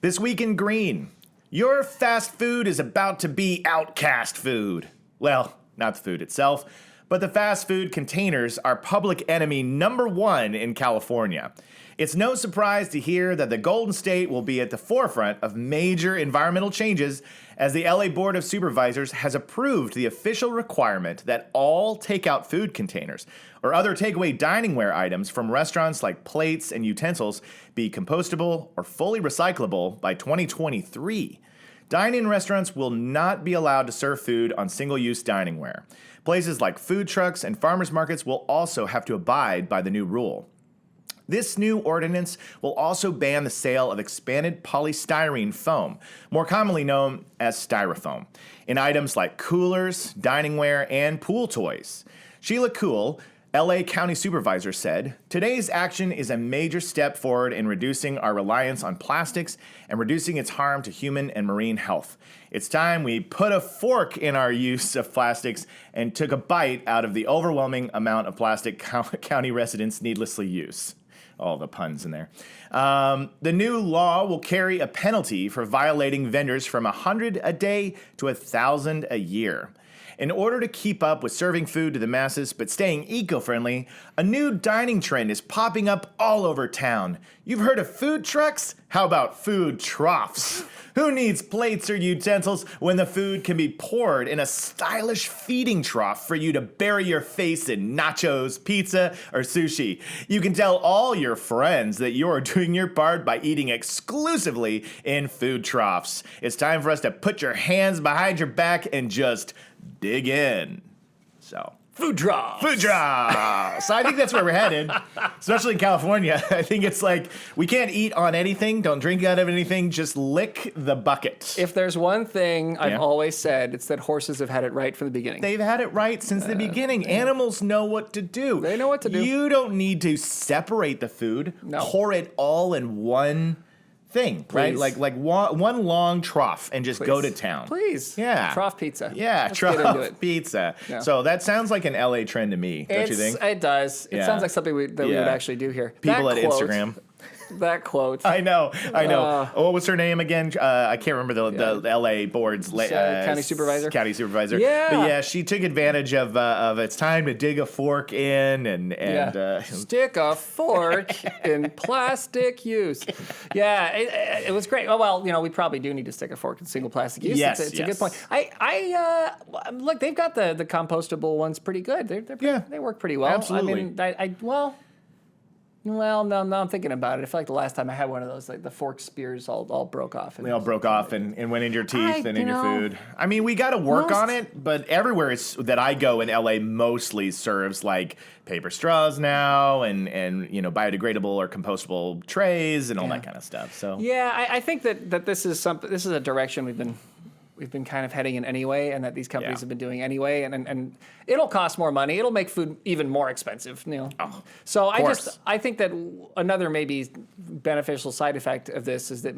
This week in green, your fast food is about to be outcast food. Well, not the food itself, but the fast food containers are public enemy number one in California. It's no surprise to hear that the Golden State will be at the forefront of major environmental changes as the LA Board of Supervisors has approved the official requirement that all takeout food containers or other takeaway diningware items from restaurants like plates and utensils be compostable or fully recyclable by 2023. Dine-in restaurants will not be allowed to serve food on single-use diningware. Places like food trucks and farmers markets will also have to abide by the new rule. This new ordinance will also ban the sale of expanded polystyrene foam, more commonly known as styrofoam, in items like coolers, diningware, and pool toys. Sheila Kuhl, LA County Supervisor, said, "Today's action is a major step forward in reducing our reliance on plastics and reducing its harm to human and marine health. It's time we put a fork in our use of plastics and took a bite out of the overwhelming amount of plastic county residents needlessly use." All the puns in there. The new law will carry a penalty for violating vendors from 100 a day to 1,000 a year. In order to keep up with serving food to the masses but staying eco-friendly, a new dining trend is popping up all over town. You've heard of food trucks? How about food troughs? Who needs plates or utensils when the food can be poured in a stylish feeding trough for you to bury your face in nachos, pizza, or sushi? You can tell all your friends that you're doing your part by eating exclusively in food troughs. It's time for us to put your hands behind your back and just dig in. So, food troughs. Food troughs. So I think that's where we're headed, especially in California. I think it's like we can't eat on anything, don't drink out of anything, just lick the bucket. If there's one thing I've always said, it's that horses have had it right from the beginning. They've had it right since the beginning. Animals know what to do. They know what to do. You don't need to separate the food. No. Pour it all in one thing, right? Please. Like one long trough and just go to town. Please. Yeah. Trough pizza. Yeah, Let's get into trough it. pizza. Yeah. So that sounds like an LA trend to me, don't you think? It does. It Yeah. sounds like something we would actually do here. People That at quote- Instagram. That quote. I know. What was her name again? I can't remember the LA board's County supervisor. County supervisor. Yeah. But yeah, she took advantage of it's time to dig a fork in and Stick a fork in plastic use. Yeah, it was great. Oh, well, we probably do need to stick a fork in single plastic use. Yes, it's a good point. Look, they've got the compostable ones pretty good. They work pretty well. Absolutely. I mean, well, no, I'm thinking about it. I feel like the last time I had one of those, like the fork spears all broke off. they all broke off and went in your teeth and in your food. I mean, we got to work on it, but everywhere that I go in LA mostly serves like paper straws now and biodegradable or compostable trays and all that kind of stuff. So yeah, I think that this is a direction we've been kind of heading in anyway, and that these companies have been doing anyway, and it'll cost more money. It'll make food even more expensive. So I think that another maybe beneficial side effect of this is that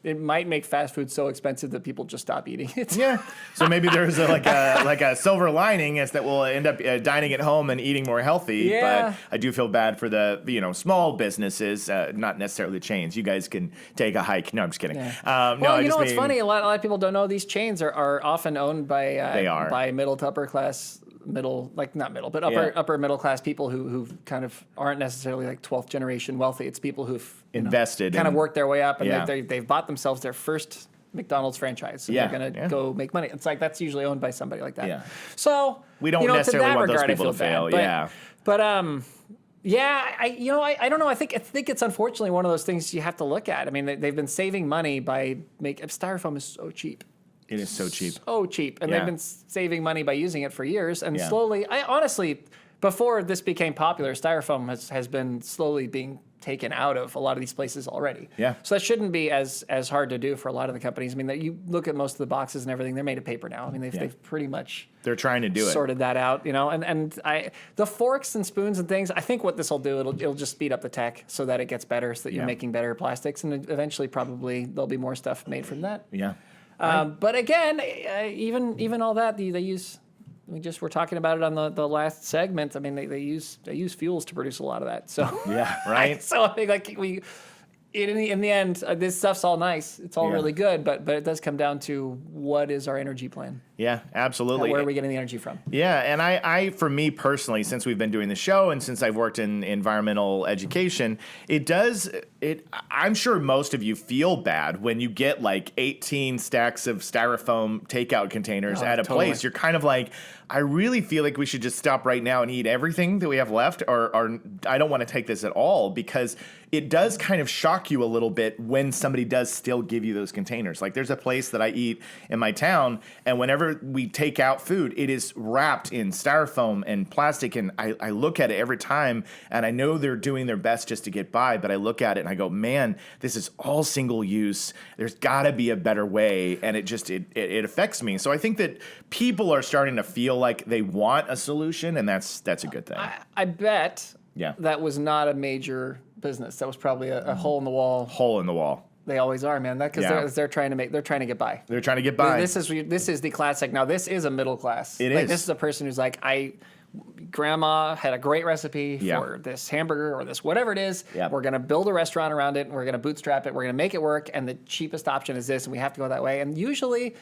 it might make fast food so expensive that people just stop eating it. Yeah. So maybe there's a silver lining is that we'll end up dining at home and eating more healthy. Yeah. But I do feel bad for the small businesses, not necessarily the chains. You guys can take a hike. No, I'm just kidding. Yeah. What's funny? A lot of people don't know these chains are often owned by middle to upper class. Upper middle class people who kind of aren't necessarily like 12th generation wealthy. It's people who've invested kind of worked their way up, and they've bought themselves their first McDonald's franchise. And they're gonna go make money. It's like that's usually owned by somebody like that. Yeah. So we don't necessarily want those people to fail. I don't know. I think it's unfortunately one of those things you have to look at. I mean, they've been saving money by styrofoam is so cheap. It is so cheap. So cheap. And they've been saving money by using it for years. And slowly, honestly, before this became popular, styrofoam has been slowly being taken out of a lot of these places already. Yeah. So that shouldn't be as hard to do for a lot of the companies. I mean, you look at most of the boxes and everything, they're made of paper now. I mean, they've pretty much they're trying to do sorted that out, and the forks and spoons and things, I think what this will do, it'll just speed up the tech so that it gets better, so that you're making better plastics, and eventually probably there'll be more stuff made from that. Yeah. But again, even all that they use. We just were talking about it on the last segment. I mean, they use fuels to produce a lot of that. So yeah, right. So I think in the end, this stuff's all nice. It's all really good, but it does come down to what is our energy plan? Yeah, absolutely. Where are we getting the energy from? Yeah, and I, for me personally, since we've been doing the show and since I've worked in environmental education, I'm sure most of you feel bad when you get like 18 stacks of styrofoam takeout containers at a place. You're kind of like, I really feel like we should just stop right now and eat everything that we have left, or I don't want to take this at all, because it does kind of shock you a little bit when somebody does still give you those containers. Like there's a place that I eat in my town, and whenever we take out food, it is wrapped in styrofoam and plastic, and I look at it every time, and I know they're doing their best just to get by, but I look at it and I go, man, this is all single use. There's got to be a better way, and it affects me. So I think that people are starting to feel like they want a solution, and that's a good thing. I bet that was not a major business. That was probably a hole in the wall. Hole in the wall. They always are, man. Because they're trying to get by. They're trying to get by. This is the classic. Now this is a middle class. It is. This is a person who's like, Grandma had a great recipe for this hamburger or this whatever it is. Yep. We're going to build a restaurant around it. And we're going to bootstrap it. We're going to make it work. And the cheapest option is this. And we have to go that way. And usually,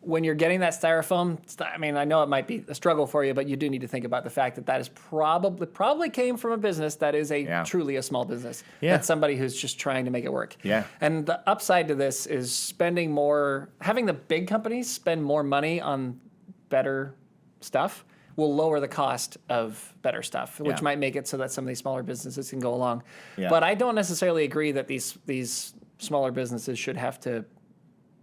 when you're getting that styrofoam, I mean, I know it might be a struggle for you, but you do need to think about the fact that is probably came from a business that is truly a small business. Yeah. That's somebody who's just trying to make it work. Yeah. And the upside to this is having the big companies spend more money on better stuff will lower the cost of better stuff, which might make it so that some of these smaller businesses can go along. Yeah. But I don't necessarily agree that these smaller businesses should have to,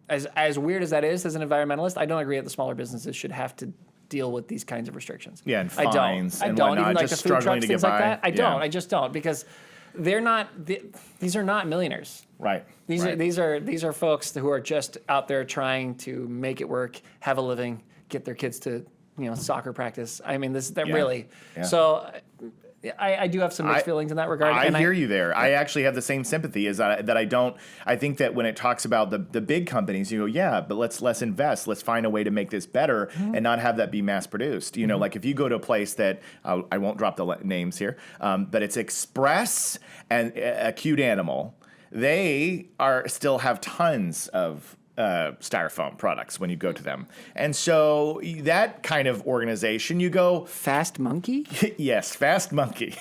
as weird as that is as an environmentalist, I don't agree that the smaller businesses should have to deal with these kinds of restrictions. Yeah, and fines and whatnot, even like just the food struggling trucks, to things get like by. that. I just don't, because these are not millionaires. Right. These are folks who are just out there trying to make it work, have a living, get their kids to soccer practice. I mean, really. Yeah. So I do have some mixed feelings in that regard. I hear you there. I actually have the same sympathy as that I don't. I think that when it talks about the big companies, you go, but let's invest. Let's find a way to make this better and not have that be mass produced. You know, like if you go to a place that I won't drop the names here, but it's Express and a Cute Animal. They still have tons of styrofoam products when you go to them. And so that kind of organization, you go... Fast Monkey? Yes, Fast Monkey.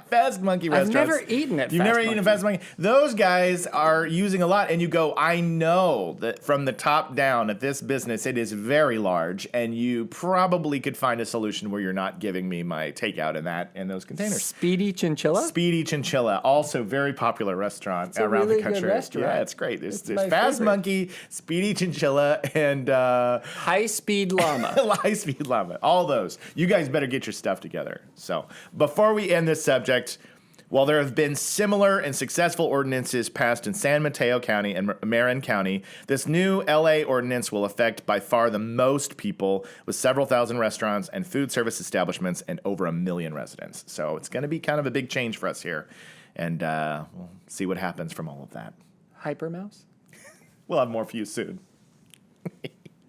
Fast Monkey restaurants. I've never eaten at You've never eaten at Fast Monkey? Those guys are using a lot, and you go, I know that from the top down at this business, it is very large, and you probably could find a solution where you're not giving me my takeout in those containers. Speedy Chinchilla? Speedy Chinchilla, also very popular restaurant around the country. Good restaurant. Yeah, it's great. There's Fast Monkey, Speedy Chinchilla, and High Speed Llama. High Speed Llama. All those. You guys better get your stuff together. So before we end this subject, while there have been similar and successful ordinances passed in San Mateo County and Marin County, this new LA ordinance will affect by far the most people, with several thousand restaurants and food service establishments and over 1 million residents. So it's going to be kind of a big change for us here. And we'll see what happens from all of that. Hyper Mouse? We'll have more for you soon.